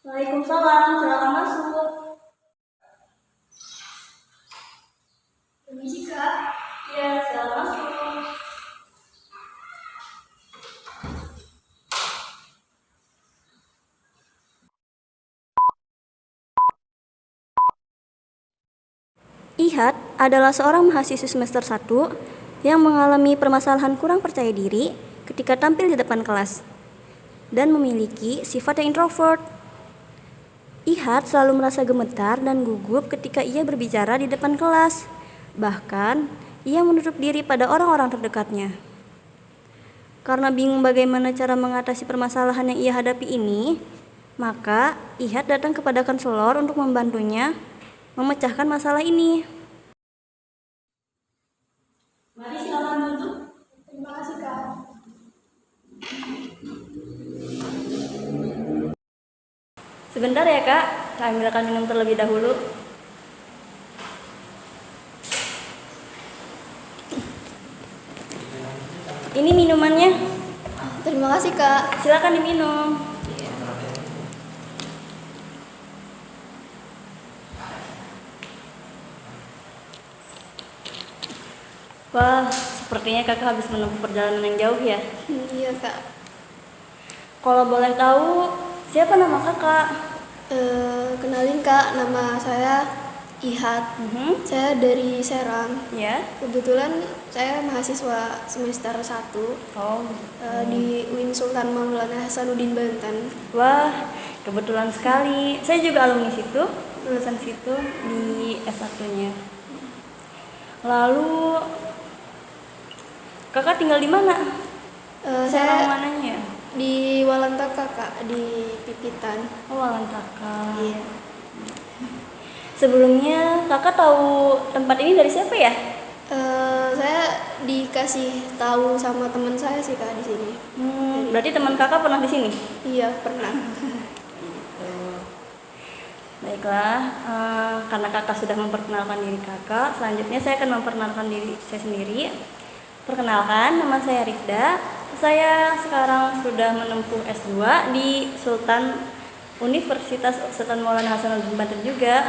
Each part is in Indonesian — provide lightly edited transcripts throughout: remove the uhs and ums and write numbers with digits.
Waalaikumsalam, silakan masuk. Permisi Kak. Iya, silakan masuk. Ihat adalah seorang mahasiswa semester 1 yang mengalami permasalahan kurang percaya diri ketika tampil di depan kelas dan memiliki sifat yang introvert. Ihat selalu merasa gemetar dan gugup ketika ia berbicara di depan kelas. Bahkan, ia menutup diri pada orang-orang terdekatnya. Karena bingung bagaimana cara mengatasi permasalahan yang ia hadapi ini, maka Ihat datang kepada konselor untuk membantunya memecahkan masalah ini. Mari silakan duduk. Terima kasih Kak. Sebentar ya Kak, saya ambilkan minum terlebih dahulu. Ini minumannya, Terima kasih Kak. silakan diminum. Wah, sepertinya kakak habis menempuh perjalanan yang jauh ya. Iya Kak. Kalau boleh tahu, siapa nama kakak? Kenalin Kak, nama saya Ihat. Saya dari Serang. Ya. Kebetulan saya mahasiswa semester 1 Oh. di UIN Sultan Maulana Hasanuddin Banten. Wah, kebetulan sekali. Saya juga alumni situ, lulusan situ di S1-nya. Lalu, kakak tinggal di mana? Serang Saya mananya? di Walantaka Kak, di Pipitan. Oh, Walantaka. Iya. Sebelumnya, kakak tahu tempat ini dari siapa ya? Saya dikasih tahu sama teman saya sih Kak di sini. Berarti teman kakak pernah di sini? Iya, pernah. Baiklah, karena kakak sudah memperkenalkan diri kakak, selanjutnya saya akan memperkenalkan diri saya sendiri. Perkenalkan, nama saya Rifda. Saya sekarang sudah menempuh S2 di Universitas Sultan Maulana Hasanuddin Banten juga.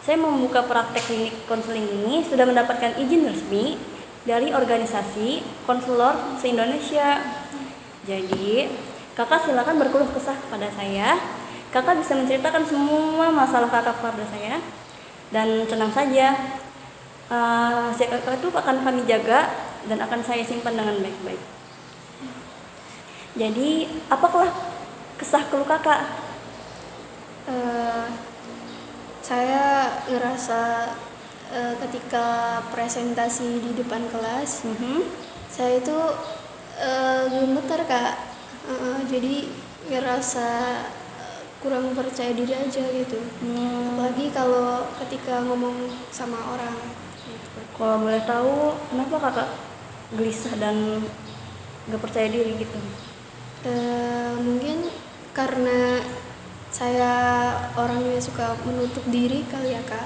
Saya membuka praktek klinik konseling ini sudah mendapatkan izin resmi dari organisasi konselor se-Indonesia. Jadi, kakak silakan berkeluh kesah kepada saya. Kakak bisa menceritakan semua masalah kakak kepada saya. Dan tenang saja, rahasia kakak itu akan kami jaga dan akan saya simpan dengan baik-baik. Jadi, apakah kesah keluh kakak? Saya ngerasa ketika presentasi di depan kelas, saya itu gemeter Kak. Jadi ngerasa kurang percaya diri aja gitu. Apalagi kalau ketika ngomong sama orang. Gitu. Kalau boleh tahu, kenapa kakak gelisah dan gak percaya diri gitu? Mungkin karena saya orangnya suka menutup diri kali ya Kak.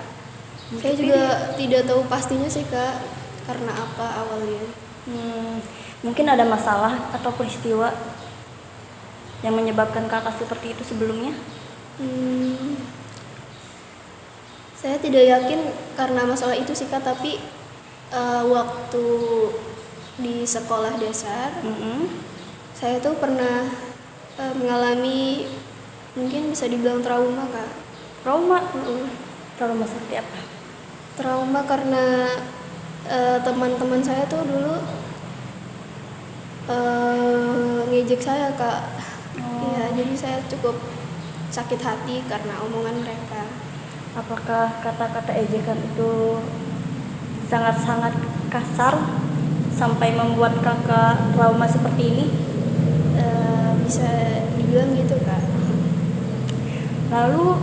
Saya juga tidak tahu pastinya sih Kak, karena apa awalnya. Mungkin ada masalah atau peristiwa yang menyebabkan kakak seperti itu sebelumnya? Saya tidak yakin karena masalah itu sih Kak, tapi waktu di sekolah dasar, saya tuh pernah mengalami mungkin bisa dibilang trauma Kak. Trauma? Trauma seperti apa? Trauma karena teman-teman saya tuh dulu ngejek saya Kak. Iya, jadi saya cukup sakit hati karena omongan mereka. Apakah kata-kata ejekan itu sangat-sangat kasar sampai membuat kakak trauma seperti ini? Bisa dibilang gitu Kak. Lalu,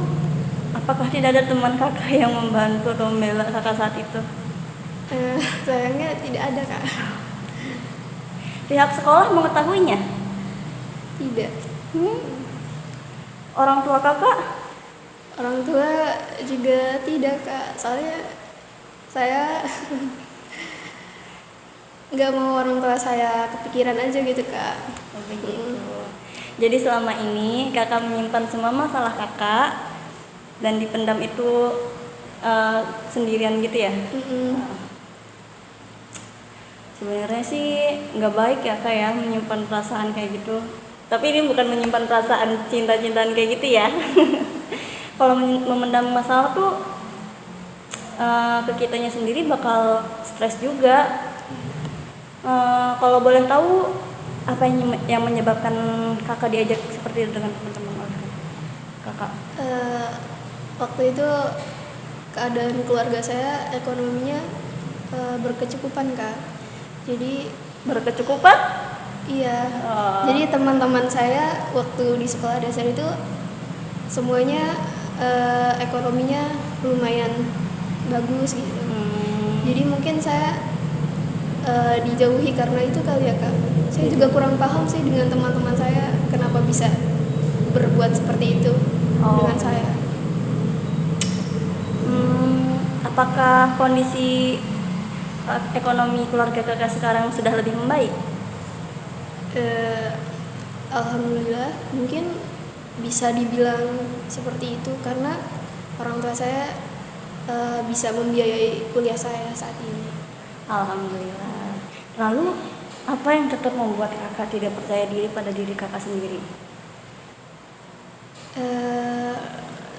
apakah tidak ada teman kakak yang membantu atau membela kakak saat itu? Sayangnya tidak ada Kak. Pihak sekolah mengetahuinya? Tidak. Orang tua kakak? Orang tua juga tidak Kak. Soalnya saya nggak mau orang tua saya kepikiran aja gitu Kak. Begitu. Jadi selama ini kakak menyimpan semua masalah kakak dan dipendam itu sendirian gitu ya? Sebenarnya sih nggak baik ya kak ya menyimpan perasaan kayak gitu. Tapi ini bukan menyimpan perasaan cinta-cintaan kayak gitu ya. Kalau memendam masalah tuh ke kitanya sendiri bakal stres juga. Kalau boleh tahu apa yang menyebabkan kakak diajak seperti itu dengan teman-teman kakak? Waktu itu keadaan keluarga saya ekonominya berkecukupan kak. Jadi Berkecukupan? iya. Jadi teman-teman saya waktu di sekolah dasar itu semuanya ekonominya lumayan bagus gitu. Jadi mungkin saya dijauhi karena itu kali ya kak. Saya juga kurang paham sih dengan teman-teman saya kenapa bisa berbuat seperti itu dengan saya. Apakah kondisi ekonomi keluarga kakak sekarang sudah lebih membaik? Alhamdulillah mungkin bisa dibilang seperti itu karena orang tua saya bisa membiayai kuliah saya saat ini. Alhamdulillah. Lalu apa yang tetap membuat kakak tidak percaya diri pada diri kakak sendiri?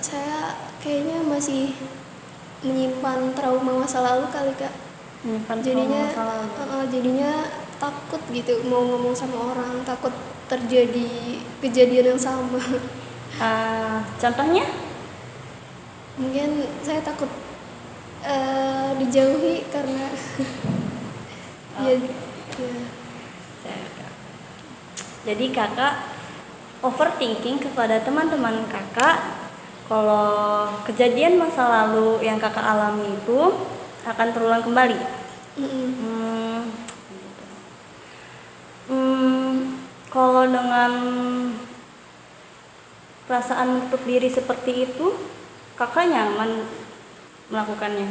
Saya kayaknya masih menyimpan trauma masa lalu kali kak. Jadinya takut gitu mau ngomong sama orang, takut terjadi kejadian yang sama. Contohnya? Mungkin saya takut dijauhi karena ya. Jadi kakak overthinking kepada teman-teman kakak kalau kejadian masa lalu yang kakak alami itu akan terulang kembali. Kalau dengan perasaan menutup diri seperti itu, kakak nyaman melakukannya?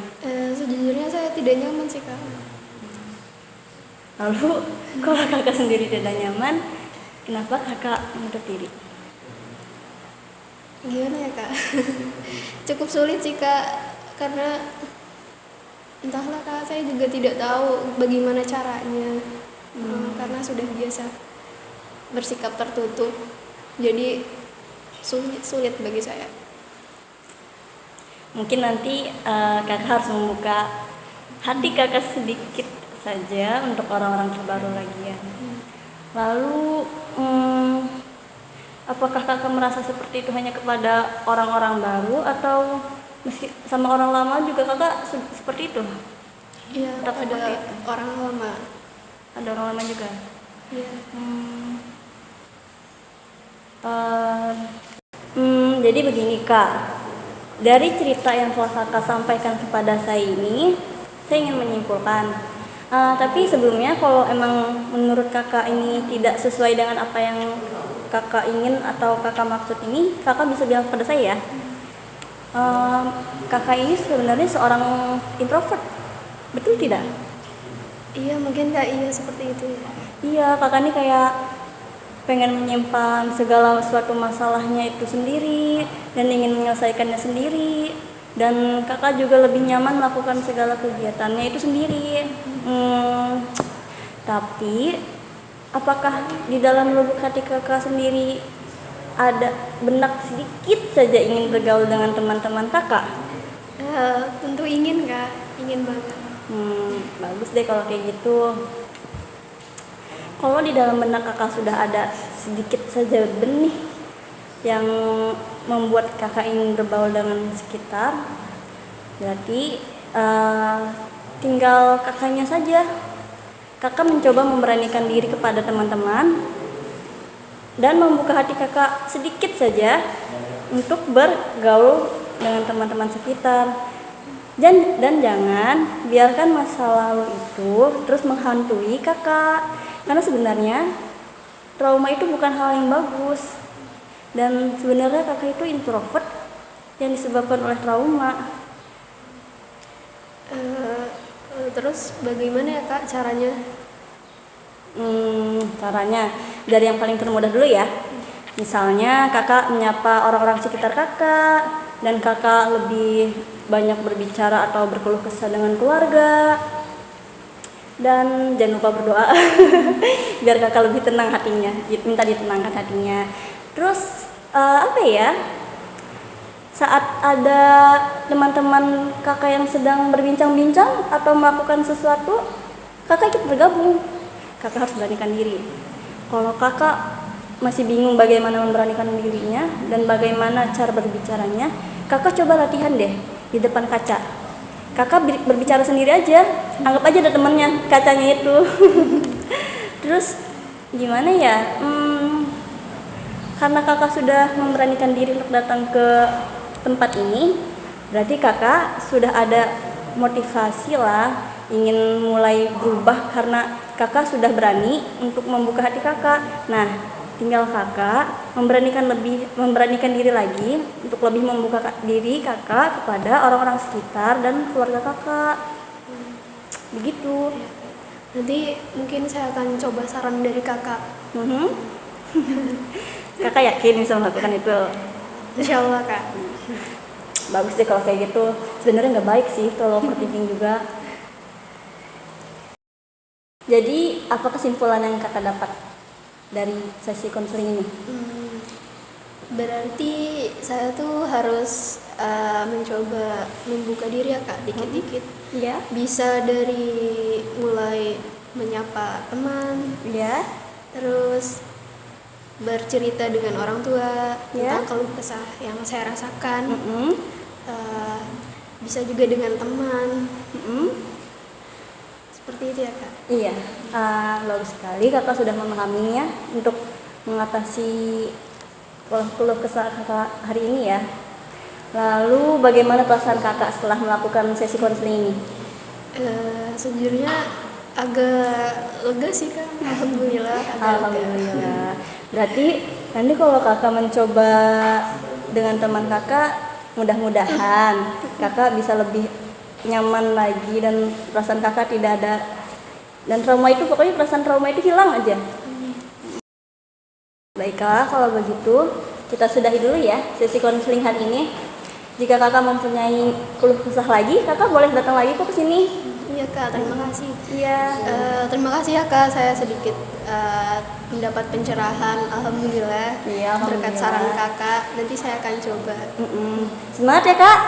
Sejujurnya saya tidak nyaman sih kak. Lalu kalau kakak sendiri tidak nyaman, kenapa kakak menutup diri? Gimana ya kak? Cukup sulit sih kak, karena entahlah kak, saya juga tidak tahu bagaimana caranya. Karena sudah biasa bersikap tertutup, jadi sulit bagi saya. Mungkin nanti kakak harus membuka hati kakak sedikit saja untuk orang-orang terbaru lagi ya. Lalu apakah kakak merasa seperti itu hanya kepada orang-orang baru atau sama orang lama juga kakak seperti itu? Iya, ada orang lama. Ada orang lama juga? Iya. Jadi begini kak, dari cerita yang telah kakak sampaikan kepada saya ini, saya ingin menyimpulkan. Tapi sebelumnya kalau emang menurut kakak ini tidak sesuai dengan apa yang kakak ingin atau kakak maksud ini, kakak bisa bilang kepada saya ya. Kakak ini sebenarnya seorang introvert, betul tidak? Iya, mungkin kak, iya seperti itu ya. Iya, kakak ini kayak pengen menyimpan segala suatu masalahnya itu sendiri dan ingin menyelesaikannya sendiri, dan kakak juga lebih nyaman melakukan segala kegiatannya itu sendiri. Tapi apakah di dalam lubuk hati kakak sendiri ada benak sedikit saja ingin bergaul dengan teman-teman kakak? Tentu ingin kak, ingin banget. Bagus deh kalau kayak gitu. Kalau di dalam benak kakak sudah ada sedikit saja benih yang membuat kakak ingin berbaur dengan sekitar, berarti tinggal kakaknya saja. Kakak mencoba memberanikan diri kepada teman-teman dan membuka hati kakak sedikit saja untuk bergaul dengan teman-teman sekitar. Dan jangan biarkan masa lalu itu terus menghantui kakak, karena sebenarnya trauma itu bukan hal yang bagus, dan sebenarnya kakak itu introvert yang disebabkan oleh trauma. Terus bagaimana ya kak caranya? Caranya dari yang paling termudah dulu ya. Misalnya kakak menyapa orang-orang sekitar kakak, dan kakak lebih banyak berbicara atau berkeluh kesah dengan keluarga. Dan jangan lupa berdoa biar kakak lebih tenang hatinya, minta ditenangkan hatinya. Terus apa ya, saat ada teman-teman kakak yang sedang berbincang-bincang atau melakukan sesuatu, kakak ikut bergabung. Kakak harus beranikan diri. Kalau kakak masih bingung bagaimana memberanikan dirinya dan bagaimana cara berbicaranya, kakak coba latihan deh di depan kaca. Kakak berbicara sendiri aja, anggap aja ada temennya, kacanya itu. Terus gimana ya, karena kakak sudah memberanikan diri untuk datang ke tempat ini, berarti kakak sudah ada motivasi lah ingin mulai berubah, karena kakak sudah berani untuk membuka hati kakak. Nah, tinggal kakak memberanikan diri lagi untuk lebih membuka diri kakak kepada orang-orang sekitar dan keluarga kakak. Begitu. Nanti mungkin saya akan coba saran dari kakak. Kakak yakin bisa melakukan itu? Insya Allah kak. Bagus deh kalau kayak gitu. Sebenarnya nggak baik sih kalau overthinking juga. Jadi apa kesimpulan yang kakak dapat dari sesi konseling ini? Berarti saya tuh harus mencoba membuka diri ya kak, dikit-dikit. Iya. Bisa dari mulai menyapa teman, terus bercerita dengan orang tua tentang keluh kesah yang saya rasakan. Bisa juga dengan teman. Seperti itu ya kak. Iya, bagus sekali kakak sudah memahaminya untuk mengatasi keluh kesah kakak hari ini ya. Lalu bagaimana perasaan kakak setelah melakukan sesi konseling ini? Sejujurnya agak lega sih kak. Alhamdulillah. Alhamdulillah. Berarti nanti kalau kakak mencoba dengan teman kakak, mudah-mudahan kakak bisa lebih nyaman lagi dan perasaan kakak tidak ada, dan trauma itu, pokoknya perasaan trauma itu hilang aja. Baiklah, kalau begitu kita sudahi dulu ya sesi konseling hari ini. Jika kakak mempunyai keluh kesah lagi, kakak boleh datang lagi kok ke sini. Iya kak, terima kasih. Iya. Terima kasih ya kak, saya sedikit mendapat pencerahan. Alhamdulillah. Iya, berkat saran kakak, nanti saya akan coba. Semangat ya kak.